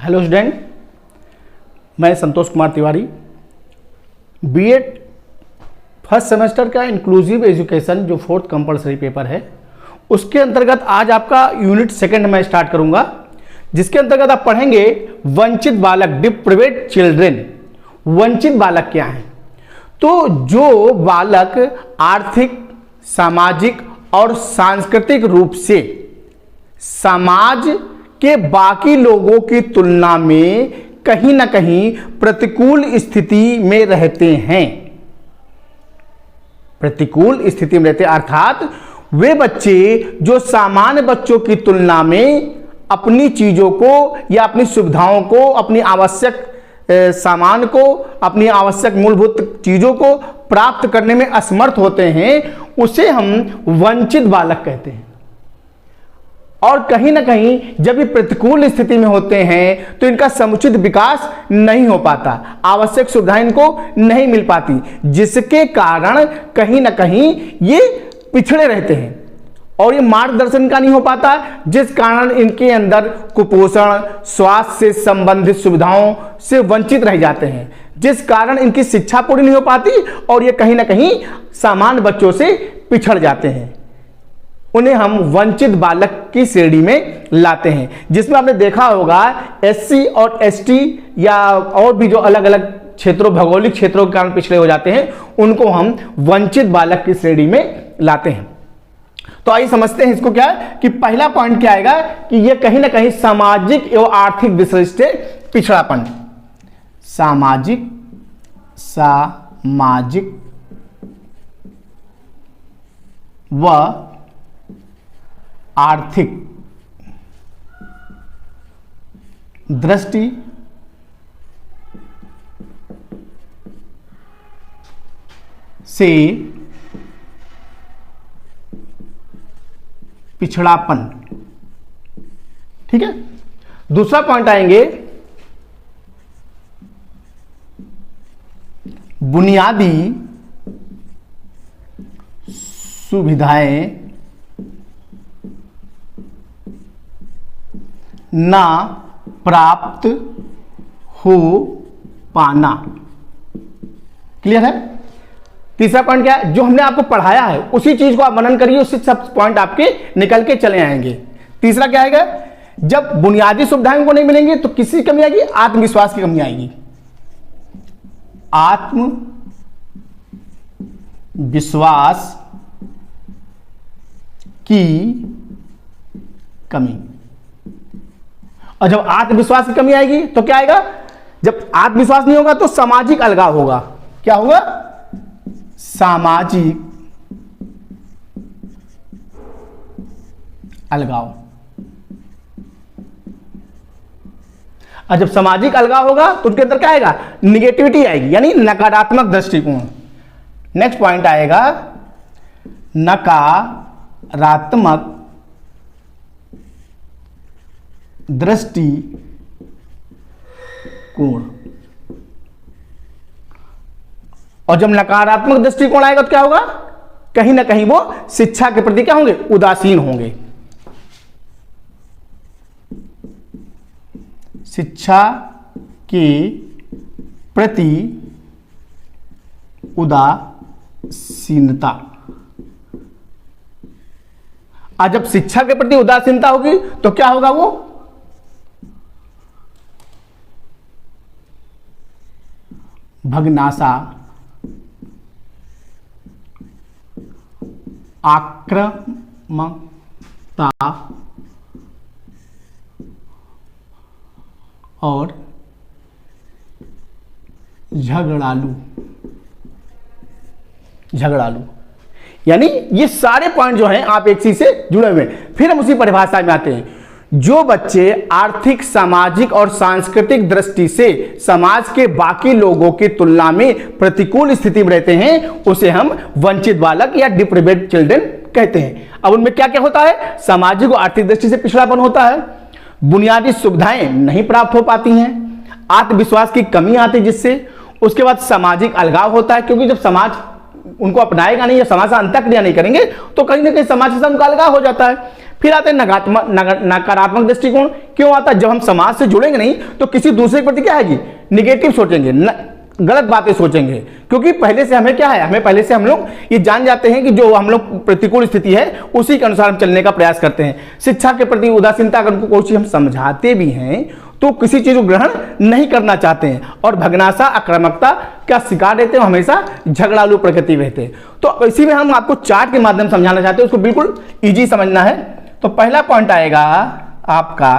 Hello student, मैं Santosh Kumar Tiwari, B Ed first semester का inclusive education जो फोर्थ कंपलसरी पेपर है उसके अंतर्गत आज आपका यूनिट सेकंड में स्टार्ट करूंगा, जिसके अंतर्गत आप पढ़ेंगे वंचित बालक, डिप्रिवेड चिल्ड्रेन। वंचित बालक क्या है? तो जो बालक आर्थिक, सामाजिक और सांस्कृतिक रूप से समाज के बाकी लोगों की तुलना में कहीं ना कहीं प्रतिकूल स्थिति में रहते हैं। प्रतिकूल स्थिति में रहते हैं अर्थात वे बच्चे जो सामान्य बच्चों की तुलना में अपनी चीजों को या अपनी सुविधाओं को, अपनी आवश्यक सामान को, अपनी आवश्यक मूलभूत चीजों को प्राप्त करने में असमर्थ होते हैं, उसे हम वंचित बालक कहते हैं। और कहीं ना कहीं जब ये प्रतिकूल स्थिति में होते हैं तो इनका समुचित विकास नहीं हो पाता, आवश्यक सुविधाएं इनको नहीं मिल पाती, जिसके कारण कहीं ना कहीं ये पिछड़े रहते हैं और ये मार्गदर्शन का नहीं हो पाता, जिस कारण इनके अंदर कुपोषण, स्वास्थ्य से संबंधित सुविधाओं से वंचित रह जाते हैं, जिस कारण इनकी शिक्षा पूरी नहीं हो पाती और ये कहीं ना कहीं सामान्य बच्चों से पिछड़ जाते हैं। उन्हें हम वंचित बालक की श्रेणी में लाते हैं, जिसमें आपने देखा होगा एससी और एसटी या और भी जो अलग अलग क्षेत्रों, भौगोलिक क्षेत्रों के कारण पिछड़े हो जाते हैं, उनको हम वंचित बालक की श्रेणी में लाते हैं। तो आइए समझते हैं इसको क्या है कि पहला पॉइंट क्या आएगा कि यह कहीं ना कहीं सामाजिक एवं आर्थिक दृष्टि से पिछड़ापन। सामाजिक व आर्थिक दृष्टि से पिछड़ापन। ठीक है, दूसरा पॉइंट आएंगे बुनियादी सुविधाएं ना प्राप्त हो पाना। क्लियर है? तीसरा पॉइंट क्या है? जो हमने आपको पढ़ाया है उसी चीज को आप मनन करिए, उससे सब पॉइंट आपके निकल के चले आएंगे। तीसरा क्या आएगा? जब बुनियादी सुविधाएं को नहीं मिलेंगी तो किसकी कमी आएगी? आत्मविश्वास की कमी आएगी। आत्मविश्वास की कमी। और जब आत्मविश्वास की कमी आएगी तो क्या आएगा? जब आत्मविश्वास नहीं होगा तो सामाजिक अलगाव होगा। क्या होगा? सामाजिक अलगाव। और जब सामाजिक अलगाव होगा तो उनके अंदर क्या आएगा? निगेटिविटी आएगी, यानी नकारात्मक दृष्टिकोण। नेक्स्ट पॉइंट आएगा नकारात्मक दृष्टिकोण। और जब नकारात्मक दृष्टिकोण आएगा तो क्या होगा? कहीं ना कहीं वो शिक्षा के प्रति क्या होंगे? उदासीन होंगे। शिक्षा के प्रति उदासीनता। आज जब शिक्षा के प्रति उदासीनता होगी तो क्या होगा? वो भग्नाशा, आक्रामकता और झगड़ालू। यानी ये सारे पॉइंट जो हैं आप एक चीज से जुड़े हुए हैं। फिर हम उसी परिभाषा में आते हैं। जो बच्चे आर्थिक, सामाजिक और सांस्कृतिक दृष्टि से समाज के बाकी लोगों की तुलना में प्रतिकूल स्थिति में रहते हैं, उसे हम वंचित बालक या डिप्रिवेड चिल्ड्रन कहते हैं। अब उनमें क्या क्या होता है? सामाजिक और आर्थिक दृष्टि से पिछड़ापन होता है, बुनियादी सुविधाएं नहीं प्राप्त हो पाती हैं, आत्मविश्वास की कमी आती है जिससे, उसके बाद सामाजिक अलगाव होता है, क्योंकि जब समाज उनको अपनाएगा नहीं या समाज से अंतःक्रिया नहीं करेंगे तो कहीं ना कहीं समाज से उनका अलगाव हो जाता है। फिर आते हैं नकारात्मक दृष्टिकोण। क्यों आता है? जब हम समाज से जुड़ेंगे नहीं तो किसी दूसरे के प्रति क्या आएगी? निगेटिव सोचेंगे, गलत बातें सोचेंगे। क्योंकि पहले से हमें क्या है, हमें पहले से हम लोग ये जान जाते हैं कि जो हम लोग प्रतिकूल स्थिति है उसी के अनुसार हम चलने का प्रयास करते हैं। शिक्षा के प्रति उदासीनता अगर उनको कोई चीज हम समझाते भी हैं तो किसी चीज को ग्रहण नहीं करना चाहते हैं और भगनासा आक्रामकता का शिकार रहते हैं, हमेशा झगड़ालू प्रकृति रहते हैं। तो इसी में हम आपको चार्ट के माध्यम से समझाना चाहते हैं, उसको बिल्कुल इजी समझना है। तो पहला पॉइंट आएगा आपका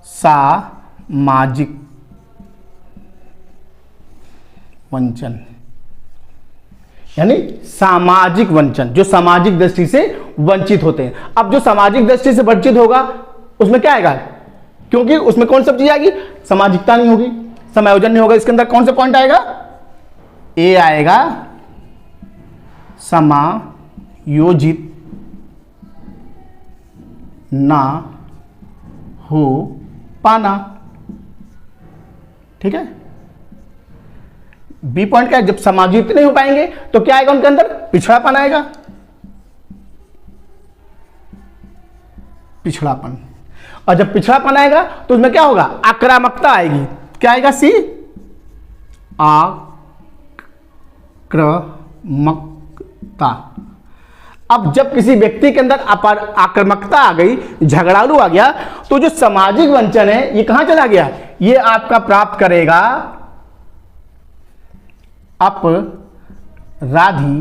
सामाजिक वंचन, यानी सामाजिक वंचन, जो सामाजिक दृष्टि से वंचित होते हैं। अब जो सामाजिक दृष्टि से वंचित होगा उसमें क्या आएगा? क्योंकि उसमें कौन सा चीज आएगी? सामाजिकता नहीं होगी, समायोजन नहीं होगा। इसके अंदर कौन सा पॉइंट आएगा? ए आएगा, समायोजित ना हो पाना। ठीक है। बी पॉइंट क्या है? जब समायोजित नहीं हो पाएंगे तो क्या आएगा उनके अंदर? पिछड़ापन आएगा, पिछड़ापन। और जब पिछड़ापन आएगा तो उसमें क्या होगा? आक्रामकता आएगी। क्या आएगा? सी, आक्रामकता। अब जब किसी व्यक्ति के अंदर आक्रामकता आ गई, झगड़ालू आ गया, तो जो सामाजिक वंचन है ये कहां चला गया? ये आपका प्राप्त करेगा अपराधी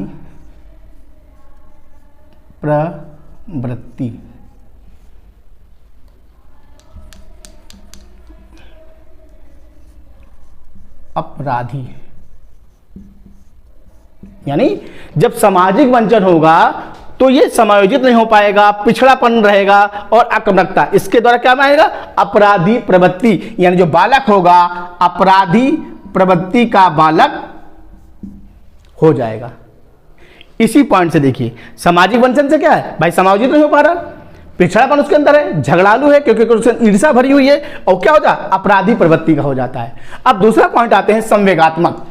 प्रवृत्ति। अपराधी यानी जब सामाजिक वंचन होगा तो ये समायोजित नहीं हो पाएगा, पिछड़ापन रहेगा और आक्रामकता। इसके द्वारा क्या आएगा? अपराधी प्रवृत्ति, यानी जो बालक होगा अपराधी प्रवृत्ति का बालक हो जाएगा। इसी पॉइंट से देखिए सामाजिक वंचन से क्या है भाई? समायोजित नहीं हो पा रहा, पिछड़ापन उसके अंदर है, झगड़ालू है क्योंकि उसमें ईर्ष्या भरी हुई है, और क्या हो जाता? अपराधी प्रवृत्ति का हो जाता है। अब दूसरा पॉइंट आते हैं संवेगात्मक।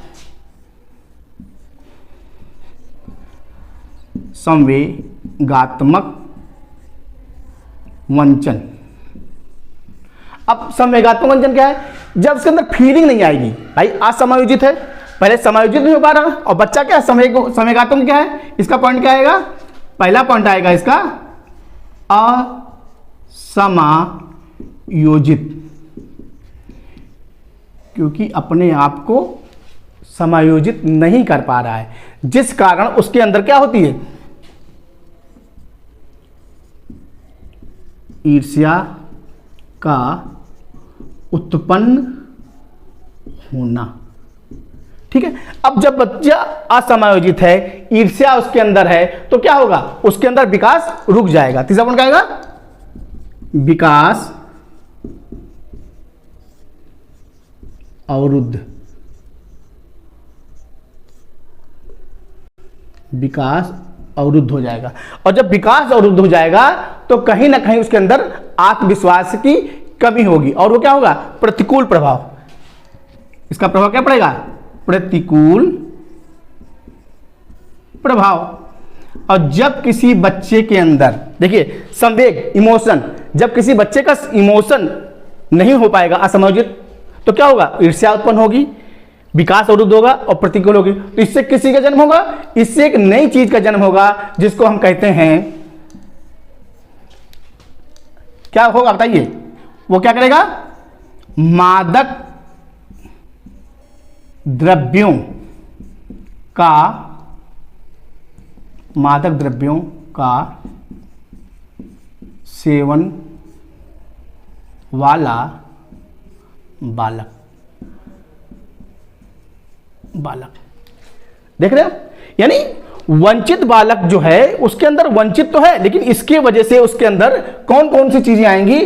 संवेगात्मक वंचन। अब संवेगात्मक वंचन क्या है? जब उसके अंदर फीलिंग नहीं आएगी भाई, असमायोजित है, पहले समायोजित नहीं हो पा रहा और बच्चा क्या है? संवेगात्मक क्या है? इसका पॉइंट क्या आएगा? पहला पॉइंट आएगा इसका असमायोजित, क्योंकि अपने आप को समायोजित नहीं कर पा रहा है, जिस कारण उसके अंदर क्या होती है? ईर्ष्या का उत्पन्न होना। ठीक है। अब जब बच्चा असमायोजित है, ईर्ष्या उसके अंदर है, तो क्या होगा? उसके अंदर विकास रुक जाएगा। तीसरा पॉइंट क्या आएगा? विकास अवरुद्ध। विकास अवरुद्ध हो जाएगा, और जब विकास अवरुद्ध हो जाएगा तो कहीं ना कहीं उसके अंदर आत्मविश्वास की कमी होगी, और वो क्या होगा? प्रतिकूल प्रभाव। इसका प्रभाव क्या पड़ेगा? प्रतिकूल प्रभाव। और जब किसी बच्चे के अंदर देखिए संवेग, इमोशन, जब किसी बच्चे का इमोशन नहीं हो पाएगा, असमायोजित, तो क्या होगा? ईर्ष्या उत्पन्न होगी, विकास अवरुद्ध होगा और प्रतिकूल होगी। तो इससे किसी का जन्म होगा? इससे एक नई चीज का जन्म होगा जिसको हम कहते हैं, क्या होगा बताइए? वो क्या करेगा? मादक द्रव्यों का सेवन वाला बालक। देख रहे हो? यानी वंचित बालक जो है उसके अंदर वंचित तो है, लेकिन इसके वजह से उसके अंदर कौन कौन सी चीजें आएंगी,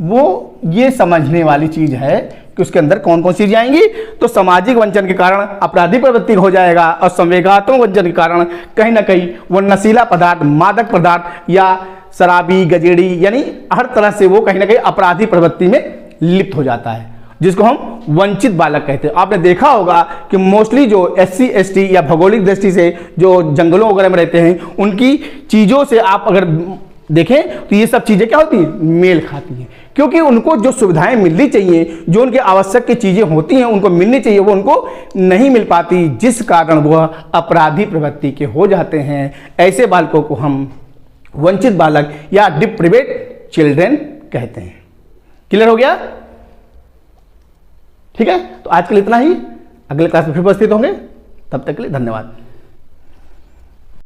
वो ये समझने वाली चीज है कि उसके अंदर कौन कौन सी चीजें आएंगी। तो सामाजिक वंचन के कारण अपराधी प्रवृत्ति हो जाएगा, और संवेगात्मक वंचन के कारण कहीं ना कहीं वो नशीला पदार्थ, मादक पदार्थ या शराबी, गजेड़ी, यानी हर तरह से वो कहीं ना कहीं अपराधी प्रवृत्ति में लिप्त हो जाता है, जिसको हम वंचित बालक कहते हैं। आपने देखा होगा कि मोस्टली जो SC ST या भौगोलिक दृष्टि से जो जंगलों वगैरह में रहते हैं, उनकी चीज़ों से आप अगर देखें तो ये सब चीजें क्या होती हैं, मेल खाती हैं, क्योंकि उनको जो सुविधाएं मिलनी चाहिए, जो उनके आवश्यक की चीजें होती हैं उनको मिलनी चाहिए, वो उनको नहीं मिल पाती, जिस कारण वह अपराधी प्रवृत्ति के हो जाते हैं। ऐसे बालकों को हम वंचित बालक या डिप्रिवेट चिल्ड्रेन कहते हैं। क्लियर हो गया? ठीक है, तो आज के लिए इतना ही। अगले क्लास में फिर उपस्थित होंगे, तब तक के लिए धन्यवाद।